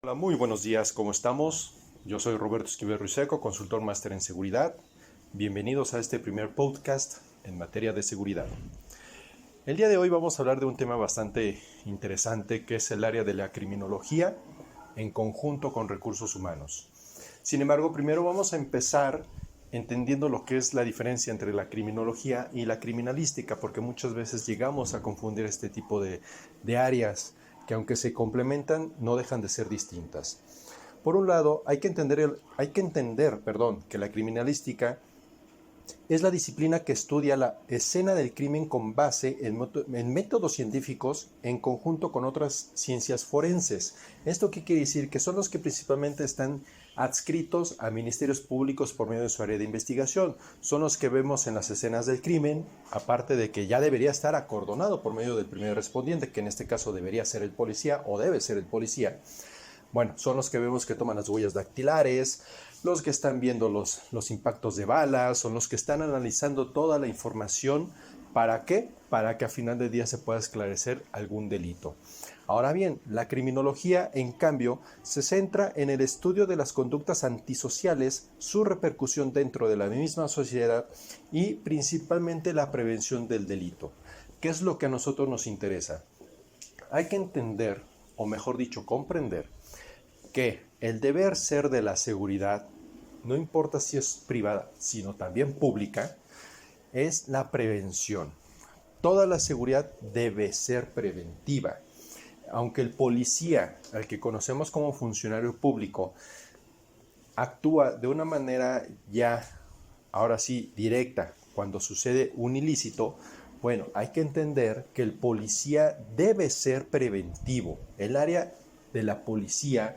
Hola, muy buenos días, ¿cómo estamos? Yo soy Roberto Esquivel Ruiseco, consultor máster en seguridad. Bienvenidos a este primer podcast en materia de seguridad. El día de hoy vamos a hablar de un tema bastante interesante que es el área de la criminología en conjunto con recursos humanos. Sin embargo, primero vamos a empezar entendiendo lo que es la diferencia entre la criminología y la criminalística, porque muchas veces llegamos a confundir este tipo de áreas que aunque se complementan, no dejan de ser distintas. Por un lado, hay que entender que la criminalística es la disciplina que estudia la escena del crimen con base en métodos científicos en conjunto con otras ciencias forenses. ¿Esto qué quiere decir? Que son los que principalmente están adscritos a ministerios públicos por medio de su área de investigación. Son los que vemos en las escenas del crimen, aparte de que ya debería estar acordonado por medio del primer respondiente, que en este caso debería ser el policía o debe ser el policía. Bueno, son los que vemos que toman las huellas dactilares, los que están viendo los impactos de balas, son los que están analizando toda la información. ¿Para qué? Para que a final de día se pueda esclarecer algún delito. Ahora bien, la criminología, en cambio, se centra en el estudio de las conductas antisociales, su repercusión dentro de la misma sociedad y principalmente la prevención del delito. ¿Qué es lo que a nosotros nos interesa? Hay que entender, o mejor dicho, comprender, que el deber ser de la seguridad, no importa si es privada, sino también pública, es la prevención. Toda la seguridad debe ser preventiva. Aunque el policía, al que conocemos como funcionario público, actúa de una manera ya, ahora sí, directa, cuando sucede un ilícito, bueno, hay que entender que el policía debe ser preventivo. El área de la policía,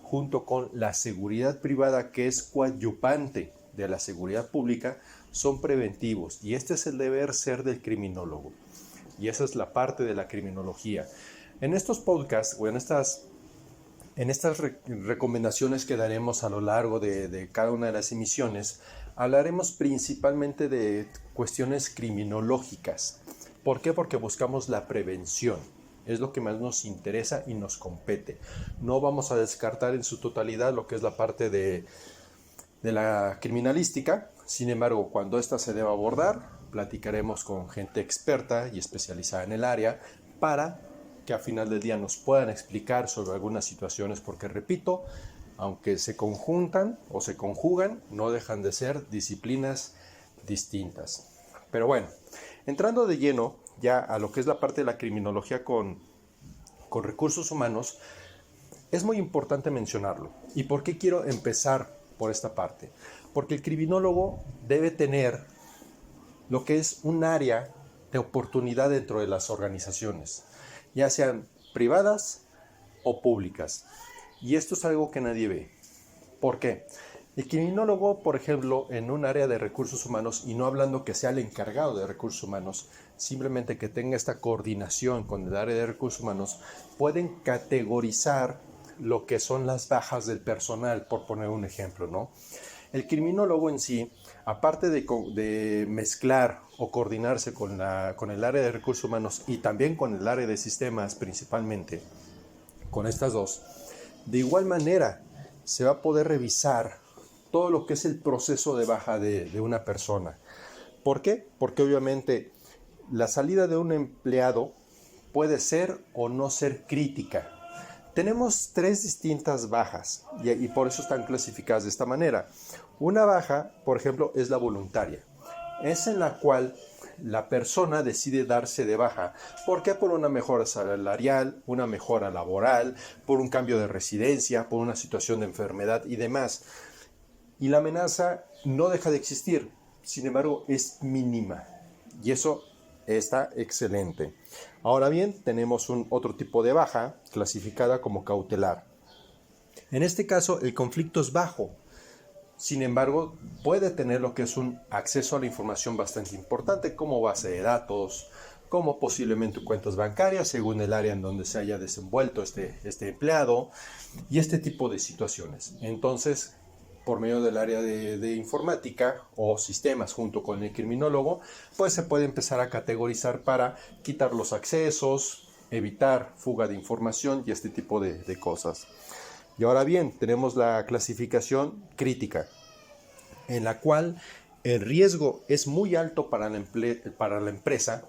junto con la seguridad privada, que es coadyuvante de la seguridad pública, son preventivos. Y este es el deber ser del criminólogo. Y esa es la parte de la criminología. En estos podcasts o en estas recomendaciones que daremos a lo largo de cada una de las emisiones, hablaremos principalmente de cuestiones criminológicas. ¿Por qué? Porque buscamos la prevención. Es lo que más nos interesa y nos compete. No vamos a descartar en su totalidad lo que es la parte de la criminalística. Sin embargo, cuando ésta se deba abordar, platicaremos con gente experta y especializada en el área para que a final del día nos puedan explicar sobre algunas situaciones, porque repito, aunque se conjuntan o se conjugan, no dejan de ser disciplinas distintas. Pero bueno, entrando de lleno ya a lo que es la parte de la criminología con recursos humanos, es muy importante mencionarlo. ¿Y por qué quiero empezar por esta parte? Porque el criminólogo debe tener lo que es un área de oportunidad dentro de las organizaciones, ya sean privadas o públicas. Y esto es algo que nadie ve. ¿Por qué? El criminólogo, por ejemplo, en un área de recursos humanos, y no hablando que sea el encargado de recursos humanos, simplemente que tenga esta coordinación con el área de recursos humanos, pueden categorizar lo que son las bajas del personal, por poner un ejemplo, ¿no? El criminólogo en sí, aparte de mezclar o coordinarse con el área de recursos humanos y también con el área de sistemas principalmente, con estas dos, de igual manera se va a poder revisar todo lo que es el proceso de baja de una persona. ¿Por qué? Porque obviamente la salida de un empleado puede ser o no ser crítica. Tenemos tres distintas bajas y por eso están clasificadas de esta manera. Una baja, por ejemplo, es la voluntaria. Es en la cual la persona decide darse de baja. ¿Por qué? Por una mejora salarial, una mejora laboral, por un cambio de residencia, por una situación de enfermedad y demás. Y la amenaza no deja de existir, sin embargo es mínima y eso está excelente. Ahora bien, tenemos otro tipo de baja clasificada como cautelar. En este caso el conflicto es bajo, sin embargo puede tener lo que es un acceso a la información bastante importante como base de datos, como posiblemente cuentas bancarias según el área en donde se haya desenvuelto este empleado y este tipo de situaciones. Entonces, por medio del área de informática o sistemas junto con el criminólogo, pues se puede empezar a categorizar para quitar los accesos, evitar fuga de información y este tipo de cosas. Y ahora bien, tenemos la clasificación crítica, en la cual el riesgo es muy alto para la empresa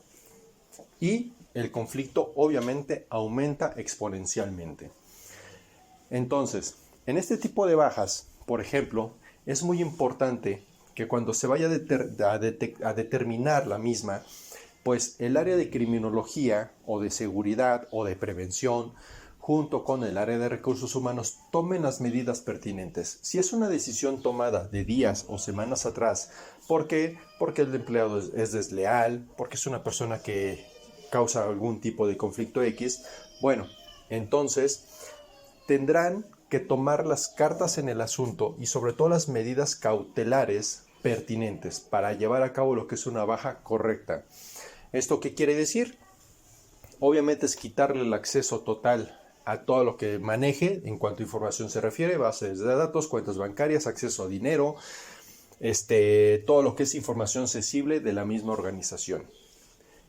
y el conflicto obviamente aumenta exponencialmente. Entonces, en este tipo de bajas, por ejemplo, es muy importante que cuando se vaya a determinar la misma, pues el área de criminología o de seguridad o de prevención, junto con el área de recursos humanos, tomen las medidas pertinentes. Si es una decisión tomada de días o semanas atrás, ¿por qué? Porque el empleado es desleal, porque es una persona que causa algún tipo de conflicto X, bueno, entonces tendrán que tomar las cartas en el asunto y sobre todo las medidas cautelares pertinentes para llevar a cabo lo que es una baja correcta. ¿Esto qué quiere decir? Obviamente es quitarle el acceso total a todo lo que maneje en cuanto a información se refiere, bases de datos, cuentas bancarias, acceso a dinero, todo lo que es información sensible de la misma organización.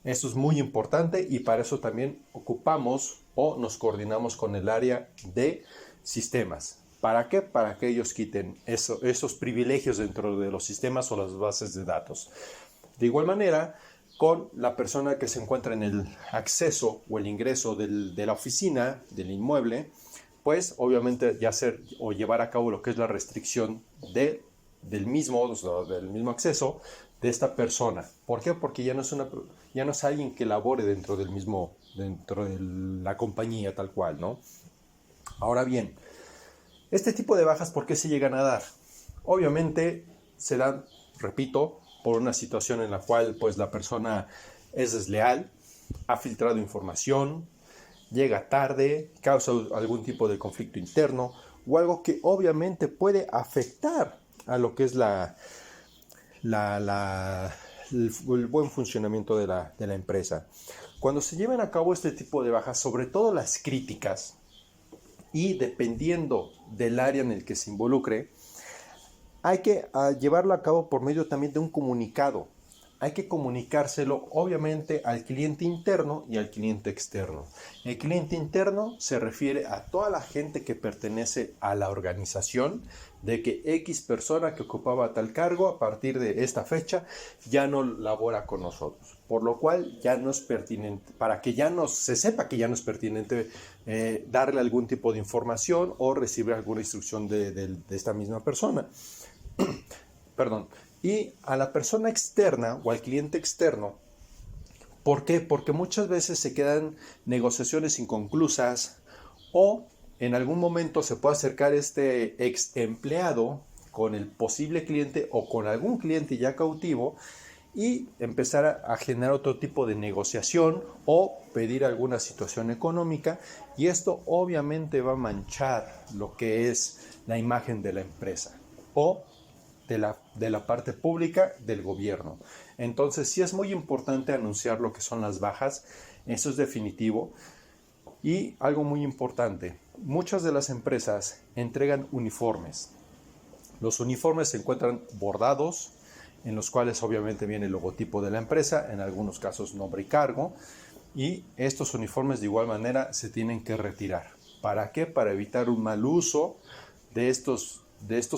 Esto es muy importante y para eso también ocupamos o nos coordinamos con el área de sistemas. ¿Para qué? Para que ellos quiten esos privilegios dentro de los sistemas o las bases de datos. De igual manera, con la persona que se encuentra en el acceso o el ingreso de la oficina, del inmueble, pues obviamente ya hacer o llevar a cabo lo que es la restricción del mismo acceso de esta persona. ¿Por qué? Porque ya no es alguien que labore dentro de la compañía tal cual, ¿no? Ahora bien, este tipo de bajas, ¿por qué se llegan a dar? Obviamente se dan, repito, por una situación en la cual pues la persona es desleal, ha filtrado información, llega tarde, causa algún tipo de conflicto interno o algo que obviamente puede afectar a lo que es el buen funcionamiento de la empresa. Cuando se llevan a cabo este tipo de bajas, sobre todo las críticas, y dependiendo del área en el que se involucre, hay que llevarlo a cabo por medio también de un comunicado. Hay que comunicárselo obviamente al cliente interno y al cliente externo. El cliente interno se refiere a toda la gente que pertenece a la organización, de que X persona que ocupaba tal cargo a partir de esta fecha ya no labora con nosotros, por lo cual ya no es pertinente, para que ya no se sepa que ya no es pertinente darle algún tipo de información o recibir alguna instrucción de esta misma persona. Perdón. Y a la persona externa o al cliente externo, ¿por qué? Porque muchas veces se quedan negociaciones inconclusas o en algún momento se puede acercar este ex empleado con el posible cliente o con algún cliente ya cautivo y empezar a generar otro tipo de negociación o pedir alguna situación económica, y esto obviamente va a manchar lo que es la imagen de la empresa o de la parte pública del gobierno. Entonces sí es muy importante anunciar lo que son las bajas, eso es definitivo. Y algo muy importante, muchas de las empresas entregan uniformes. Los uniformes se encuentran bordados, en los cuales obviamente viene el logotipo de la empresa, en algunos casos nombre y cargo, y estos uniformes de igual manera se tienen que retirar. ¿Para qué? Para evitar un mal uso de estos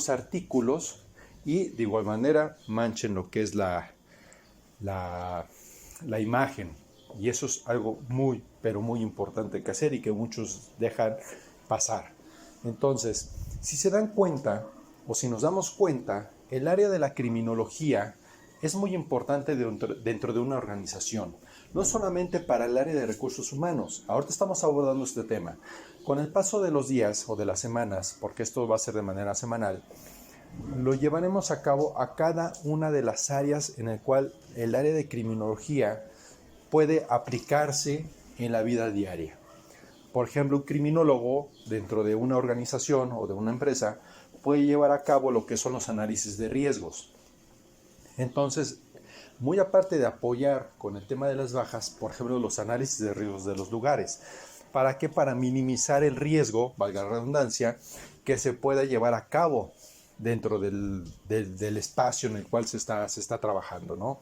artículos y de igual manera manchen lo que es la imagen. Y eso es algo muy, pero muy importante que hacer y que muchos dejan pasar. Entonces, si se dan cuenta o si nos damos cuenta, el área de la criminología es muy importante dentro de una organización. No solamente para el área de recursos humanos. Ahorita estamos abordando este tema. Con el paso de los días o de las semanas, porque esto va a ser de manera semanal, lo llevaremos a cabo a cada una de las áreas en el cual el área de criminología puede aplicarse en la vida diaria. Por ejemplo, un criminólogo dentro de una organización o de una empresa puede llevar a cabo lo que son los análisis de riesgos. Entonces, muy aparte de apoyar con el tema de las bajas, por ejemplo, los análisis de riesgos de los lugares. ¿Para qué? Para minimizar el riesgo, valga la redundancia, que se pueda llevar a cabo dentro del espacio en el cual se está trabajando, ¿no?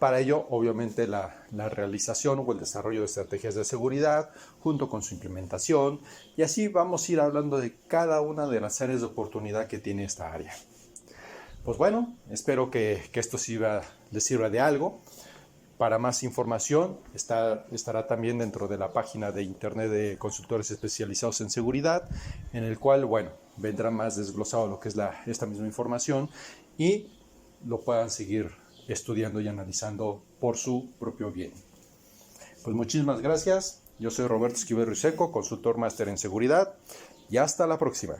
Para ello, obviamente, la realización o el desarrollo de estrategias de seguridad, junto con su implementación, y así vamos a ir hablando de cada una de las áreas de oportunidad que tiene esta área. Pues bueno, espero que esto les sirva de algo. Para más información estará también dentro de la página de internet de consultores especializados en seguridad, en el cual, bueno, vendrá más desglosado lo que es esta misma información y lo puedan seguir estudiando y analizando por su propio bien. Pues muchísimas gracias. Yo soy Roberto Esquivel Riseco, consultor máster en seguridad, y hasta la próxima.